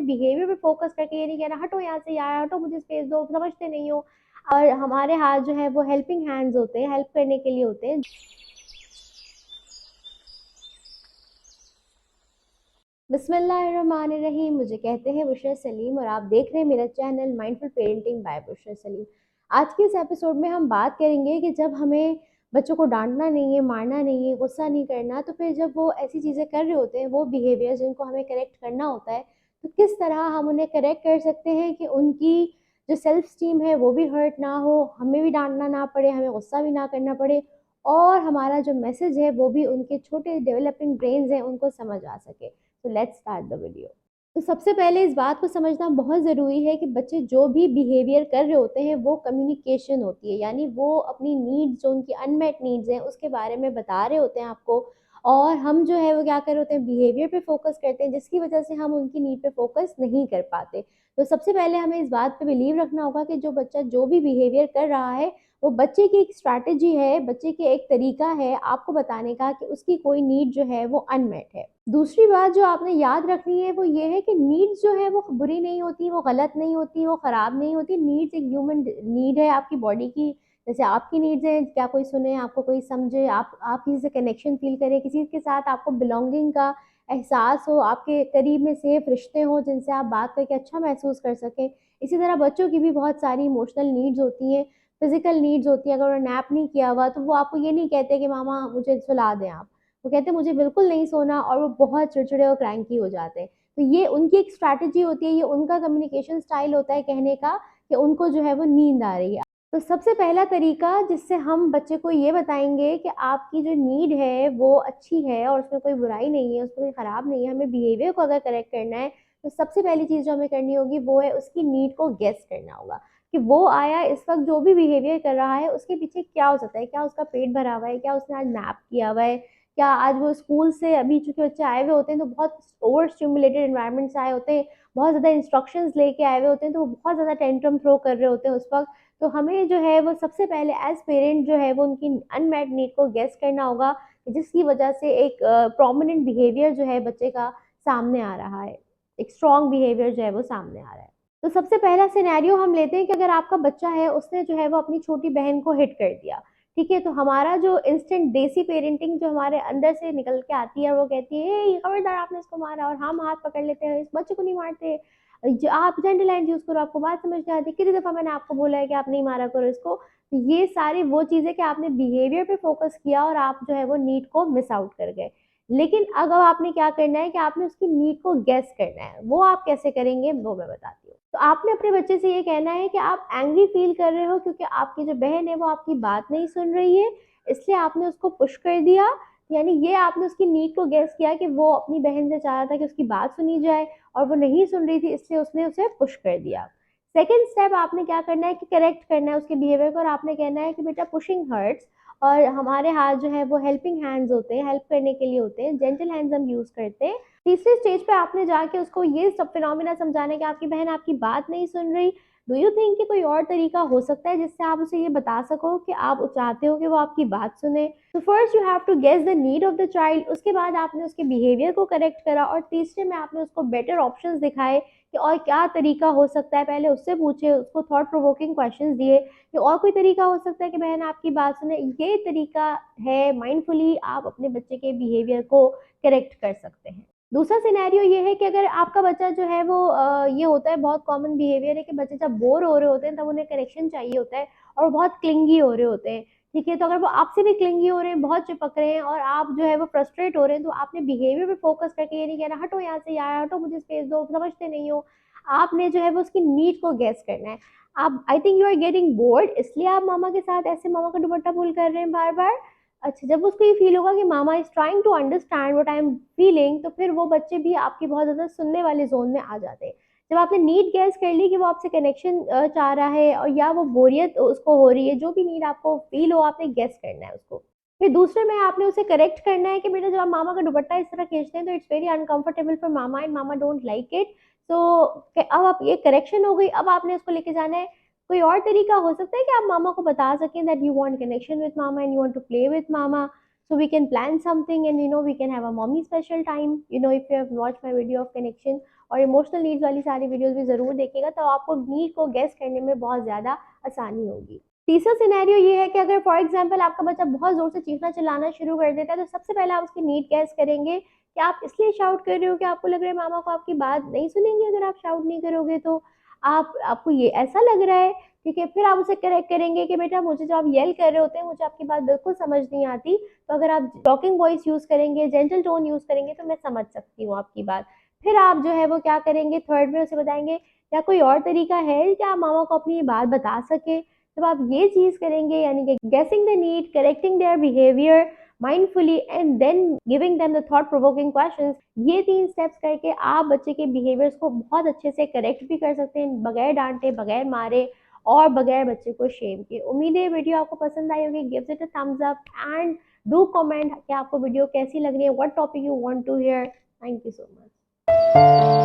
Behaviour पे focus करके ये नहीं कहना हटो यहाँ से यार, हटो मुझे स्पेस दो, समझते नहीं हो। और हमारे हाथ जो है वो हेल्पिंग हैंड्स होते हैं, हेल्प करने के लिए होते हैं। बिस्मिल्लाहिर्रहमानिर्रहीम। मुझे कहते हैं बुशरा सलीम और आप देख रहे हैं मेरा channel mindful parenting by Bushra Salim. आज के इस एपिसोड में हम बात करेंगे कि जब हमें बच्चों को डांटना नहीं है, मारना नहीं है, गुस्सा नहीं करना, तो फिर जब वो ऐसी चीज़ें कर रहे होते हैं, वो बिहेवियर जिनको हमें करेक्ट करना होता है, तो किस तरह हम उन्हें करेक्ट कर सकते हैं कि उनकी जो सेल्फ स्टीम है वो भी हर्ट ना हो, हमें भी डांटना ना पड़े, हमें गुस्सा भी ना करना पड़े, और हमारा जो मैसेज है वो भी उनके छोटे डेवलपिंग ब्रेन्स हैं उनको समझ आ सके। तो लेट्स स्टार्ट द वीडियो। तो सबसे पहले इस बात को समझना बहुत ज़रूरी है कि बच्चे जो भी बिहेवियर कर रहे होते हैं वो कम्युनिकेशन होती है, यानी वो अपनी नीड्स, जो उनकी अनमेट नीड्स हैं, उसके बारे में बता रहे होते हैं आपको। और हम जो है वो क्या कर रहे होते हैं, बिहेवियर पे फोकस करते हैं, जिसकी वजह से हम उनकी नीड पे फोकस नहीं कर पाते। तो सबसे पहले हमें इस बात पे बिलीव रखना होगा कि जो बच्चा जो भी बिहेवियर कर रहा है वो बच्चे की एक स्ट्रैटेजी है, बच्चे की एक तरीका है आपको बताने का कि उसकी कोई नीड जो है वो अनमेट है। दूसरी बात जो आपने याद रखनी है वो ये है कि नीड्स जो है वो बुरी नहीं होती, वो गलत नहीं होती, वो खराब नहीं होती। नीड्स एक ह्यूमन नीड है आपकी बॉडी की। जैसे आपकी नीड्स है क्या कोई सुने, आपको कोई समझे, आप किसी से कनेक्शन फील करें, किसी के साथ आपको बिलोंगिंग का एहसास हो, आपके करीब में सेफ रिश्ते हो जिनसे आप बात करके अच्छा महसूस कर सकें। इसी तरह बच्चों की भी बहुत सारी इमोशनल नीड्स होती हैं, फिजिकल नीड्स होती है। अगर उन्होंने नैप नहीं किया हुआ तो वो आपको ये नहीं कहते कि मामा मुझे सुला दें आप, वो कहते हैं मुझे बिल्कुल नहीं सोना, और वो बहुत चिड़चिड़े और क्रैंकी हो जाते हैं। तो ये उनकी एक स्ट्रैटेजी होती है, ये उनका कम्युनिकेशन स्टाइल होता है कहने का कि उनको जो है वो नींद आ रही है। तो सबसे पहला तरीका जिससे हम बच्चे को ये बताएंगे कि आपकी जो नीड है वो अच्छी है और उसमें कोई बुराई नहीं है, उसमें कोई ख़राब नहीं है, हमें बिहेवियर को अगर करेक्ट करना है, तो सबसे पहली चीज़ जो हमें करनी होगी वो है उसकी नीड को गेस करना होगा कि वो आया इस वक्त जो भी बिहेवियर कर रहा है उसके पीछे क्या हो सकता है। क्या उसका पेट भरा हुआ है, क्या उसने आज नैप किया हुआ है, क्या आज वो स्कूल से, अभी चूंकि बच्चे आए हुए होते हैं तो बहुत ओवर स्टिमुलेटेड एनवायरनमेंट से आए होते हैं, बहुत ज़्यादा इंस्ट्रक्शंस लेके आए हुए होते हैं, तो वो बहुत ज़्यादा टेंट्रम थ्रो कर रहे होते हैं उस वक्त। तो हमें जो है वो सबसे पहले एज पेरेंट जो है वो उनकी अनमेट नीड को गेस करना होगा, जिसकी वजह से एक प्रोमिनेंट बिहेवियर जो है बच्चे का सामने आ रहा है, एक स्ट्रॉन्ग बिहेवियर जो है वो सामने आ रहा है। तो सबसे पहला सिनेरियो हम लेते हैं कि अगर आपका बच्चा है, उसने जो है वो अपनी छोटी बहन को हिट कर दिया, ठीक है। तो हमारा जो इंस्टेंट देसी पेरेंटिंग जो हमारे अंदर से निकल के आती है वो कहती है ये खबरदार आपने इसको मारा, और हम हाथ पकड़ लेते हैं, इस बच्चे को नहीं मारते, जो आप जेंटल लैंग्वेज यूज करो, आपको बात समझ नहीं आती, कितनी दफा मैंने आपको बोला है कि आप नहीं मारा करो इसको। तो ये सारी वो चीजें कि आपने बिहेवियर पे फोकस किया और आप जो है वो नीड को मिस आउट कर गए। लेकिन अब आपने क्या करना है कि आपने उसकी नीड को गेस करना है। वो आप कैसे करेंगे वो मैं बताती हूँ। तो आपने अपने बच्चे से ये कहना है कि आप एंग्री फील कर रहे हो क्योंकि आपकी जो बहन है वो आपकी बात नहीं सुन रही है, इसलिए आपने उसको पुश कर दिया। यानी ये आपने उसकी नीड को गेस किया कि वो अपनी बहन से चाह रहा था कि उसकी बात सुनी जाए, और वो नहीं सुन रही थी, इसलिए उसने उसे पुश कर दिया। सेकेंड स्टेप आपने क्या करना है कि करेक्ट करना है उसके बिहेवियर को, और आपने कहना है कि बेटा पुशिंग हर्ट्स, और हमारे हाथ जो है वो हेल्पिंग हैंड्स होते हैं, हेल्प करने के लिए होते हैं, जेंटल हैंड्स हम यूज करते हैं। तीसरे स्टेज पे आपने जाके उसको ये सब फिनोमिना समझाने कि आपकी बहन आपकी बात नहीं सुन रही। डू यू थिंक कि कोई और तरीका हो सकता है जिससे आप उसे ये बता सको कि आप चाहते हो कि वो आपकी बात सुने। तो first you have to guess the need of the child, उसके बाद आपने उसके बिहेवियर को करेक्ट करा, और तीसरे में आपने उसको बेटर ऑप्शंस दिखाए कि और क्या तरीका हो सकता है। पहले उससे पूछे, उसको थॉट प्रोवोकिंग क्वेश्चंस दिए कि और कोई तरीका हो सकता है कि बहन आपकी बात सुने। ये तरीका है माइंडफुली आप अपने बच्चे के बिहेवियर को करेक्ट कर सकते हैं। दूसरा सिनेरियो ये है कि अगर आपका बच्चा जो है वो ये होता है, बहुत कॉमन बिहेवियर है कि बच्चे जब बोर हो रहे होते हैं तब उन्हें कनेक्शन चाहिए होता है और वो बहुत क्लिंगी हो रहे होते हैं, ठीक है। तो अगर वो आपसे भी क्लिंगी हो रहे हैं, बहुत चिपक रहे हैं, और आप जो है वो फ्रस्ट्रेट हो रहे हैं, तो आपने बिहेवियर पे फोकस करके ये नहीं कहना हटो यहाँ से यार, हटो मुझे स्पेस दो, समझते नहीं हो। आपने जो है वो उसकी नीड को गेस करना है। आप, I think you are getting bored, इसलिए आप मामा के साथ ऐसे मामा का दुपट्टा पुल कर रहे हैं बार बार। अच्छा, जब उसको ये फील होगा कि मामा is trying to understand what I am feeling, तो फिर वो बच्चे भी आपकी बहुत ज़्यादा सुनने वाले जोन में आ जाते हैं। जब आपने नीड गैस कर ली कि वो आपसे कनेक्शन चाह रहा है, और या वो बोरियत उसको हो रही है, जो भी नीड आपको फील हो आपने गैस करना है उसको। फिर दूसरे में आपने उसे करेक्ट करना है कि बेटा जब आप मामा का दुपट्टा इस तरह खींचते हैं तो it's very uncomfortable for mama and mama don't like it. तो अब आप, ये करेक्शन हो गई, अब आपने उसको लेके जाना है। कोई और तरीका हो सकता है कि आप मामा को बता सकें that you want connection with मामा and you want to play with मामा, so we can plan something and we can have a mommy special time, if you have watched my video of connection, और emotional needs वाली सारी videos भी ज़रूर देखिएगा, तो आपको नीड को गेस करने में बहुत ज़्यादा आसानी होगी। तीसरा सिनेरियो ये है कि अगर फॉर एग्जांपल आपका बच्चा बहुत ज़ोर से चीखना चिल्लाना शुरू कर देता है, तो सबसे पहले आप उसकी नीड गेस करेंगे कि आप इसलिए शाउट कर रहे हो कि आपको लग रहा है मामा को आपकी बात नहीं सुनेंगे अगर आप शाउट नहीं करोगे तो। आपको ये ऐसा लग रहा है, ठीक है? फिर आप उसे करेक्ट करेंगे कि बेटा मुझे जब आप येल कर रहे होते हैं मुझे आपकी बात बिल्कुल समझ नहीं आती, तो अगर आप टॉकिंग वॉइस यूज़ करेंगे, जेंटल टोन यूज़ करेंगे तो मैं समझ सकती हूँ आपकी बात। फिर आप जो है वो क्या करेंगे, थर्ड में उसे बताएँगे क्या कोई और तरीका है क्या आप मामा को अपनी ये बात बता सकें? जब आप ये चीज़ करेंगे यानी कि guessing the need, correcting their behaviour mindfully and then giving them the thought provoking questions, ये 3 स्टेप्स करके आप बच्चे के बिहेवियर्स को बहुत अच्छे से करेक्ट भी कर सकते हैं, बगैर डाँटे, बगैर मारे और बगैर बच्चे को शेम किए। उम्मीद है ये वीडियो आपको पसंद आई होगी। Give it a thumbs up and do comment कि आपको वीडियो कैसी लग रही है, what topic you want to hear. Thank you so much.